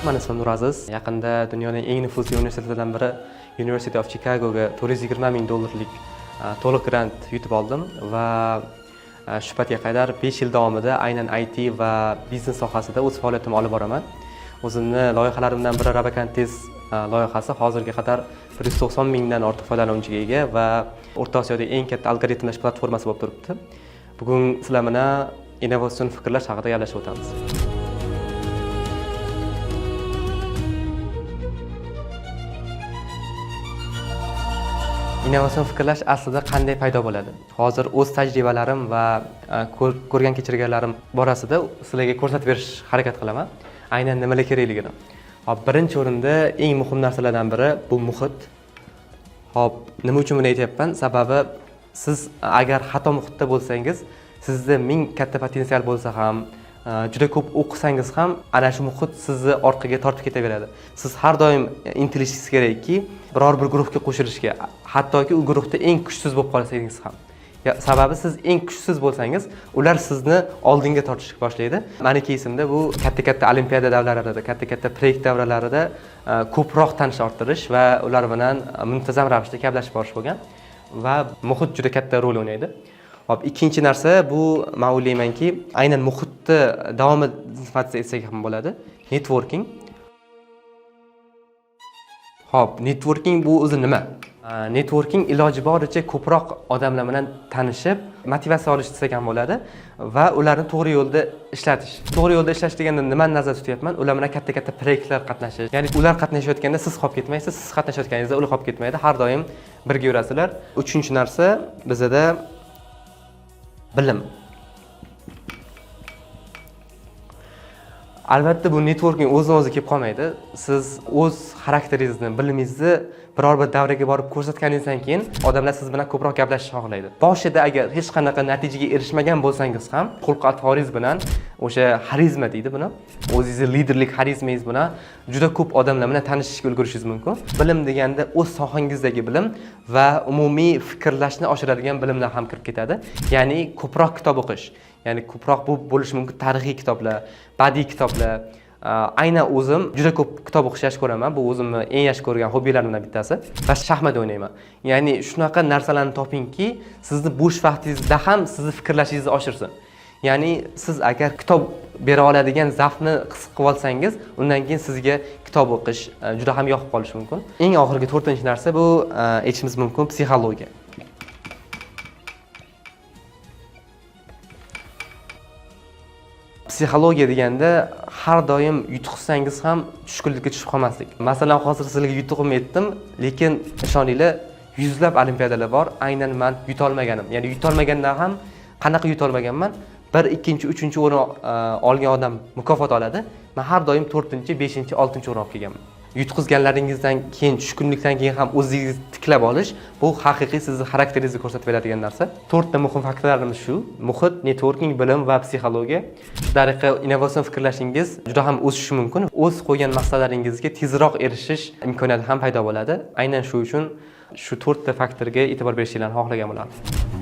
Meni ismim Nuraziz. Yaqinda dunyoning eng nufuzli universitetlaridan biri University of Chicagoga $420,000 to'liq grant yutib oldim va shu paytga qadar 5 yil davomida aynan IT va biznes sohasida o'z faoliyatimni olib boraman. O'zimni loyihalarimdan biri Robocantiz loyihasi hozirga qadar 190 mingdan ortiq foydalanuvchiga ega va O'rta Osiyodagi eng katta algoritmlash platformasi bo'lib turibdi. Bugun sizlar bilan innovatsion fikrlash haqida gaplashib o'tamiz. Innovatsion fikrlash aslida qanday paydo bo'ladi? Hozir o'z tajribalarim va ko'rgan kechirganlarim borasida sizlarga ko'rsatib berish harakat qilaman. Aynan nimalar kerakligini. Hop, birinchi o'rinda eng muhim narsalardan biri bu muhit. Hop, nima uchun buni aytyapman? Sababi siz agar xato muhitda bo'lsangiz, sizda ming katta potensial bo'lsa ham, juda ko'p o'qisangiz ham, ana shu muhit sizni orqaga tortib ketaveradi. Siz har doim intilishingiz kerakki, biror bir guruhga qo'shilishga, hattoki u guruhda eng kuchsiz bo'lib qolsangiz ham. Sababi siz eng kuchsiz bo'lsangiz, ular sizni oldinga tortishga boshlaydi. Meni kesimda bu katta-katta olimpiada davralarida, katta-katta proyekt davralarida ko'proq tanish orttirish va ular bilan muntazam ravishda gaplashib borish bo'lgan va muhit juda katta rol o'ynaydi. Hop, ikkinchi narsa bu men o'ylaymanki, aynan muhitni davomi sifatida aytsak ham bo'ladi. Networking. Hop, networking bu o'zi nima? Networking iloji boricha ko'proq odamlar bilan tanishib, motivatsiya olish desak ham bo'ladi va ularni to'g'ri yo'lda ishlatish. To'g'ri yo'lda ishlash deganda nimani nazarda tutyapman? Ular bilan katta-katta proyektlar qatnashish. Ya'ni ular qatnashayotganda siz qolib ketmaysiz, siz qatnashayotganingizda ular qolib ketmaydi. Har doim birga yurasizlar. Uchinchi narsa bizda bilim. Albatta bu networking o'z-o'ziga kelib qolmaydi. Siz o'z xarakteringizni, bilimingizni biror bir davraga borib ko'rsatganingizdan keyin odamlar siz bilan ko'proq gaplashishni xohlaydi. Boshida agar hech qanaqa natijaga erishmagan bo'lsangiz ham, xulq-atvoringiz bilan, o'sha xarizma deydi buni, o'zingizni liderlik xarizmangiz bilan juda ko'p odamlar bilan tanishishga ulgurishingiz mumkin. Bilim deganda o'z sohangizdagi bilim va umumiy fikrlashni oshiradigan bilimlar ham kirib ketadi. Ya'ni ko'proq kitob o'qish. Ya'ni ko'proq bu bo'lishi mumkin tarixiy kitoblar, badiiy kitoblar. Aynan o'zim juda ko'p kitob o'qishni yaxshi ko'raman. Bu o'zimni eng yaxshi ko'rgan hobbilarimdan bittasi. Va shaxmat o'ynayman. Ya'ni shunaqa narsalarni topingki, sizni bo'sh vaqtingizda ham sizni fikrlashingizni oshirsin. Ya'ni siz agar kitob bera oladigan zavqni his qilib olsangiz, undan keyin sizga kitob o'qish juda ham yoqib qolishi mumkin. Eng oxirgi 4-narsa bu aytishimiz mumkin psixologiya. Psixologiya deganda har doim yutqizsangiz ham tushkunlikka tushib qolmaslik. Masalan, hozir sizlarga yutug'im aytdim, lekin ishoninglar, yuzlab olimpiadalar bor, aynan men yuta olmaganim. Ya'ni yuta olmagandan ham qanaqa yuta olmaganman? 1, 2, 3 o'rin olgan odam mukofot oladi. Men har doim 4, 5, 6 o'rin olib kelganman. Yutqizganlaringizdan keyin, tushkunlikdan keyin ham o'zingizni tiklab olish, bu haqiqiy sizning xarakteringizni ko'rsatib beradigan narsa. 4 ta muhim faktorlarimiz shu: muhit, networking, bilim va psixologiya. Shu tariqa innovatsion fikrlashingiz juda ham o'sishi mumkin. O'z qo'ygan maqsadlaringizga tezroq erishish imkoniyati ham paydo bo'ladi. Aynan shu uchun shu 4 ta faktorga e'tibor berishingizni xohlagan bo'lardim.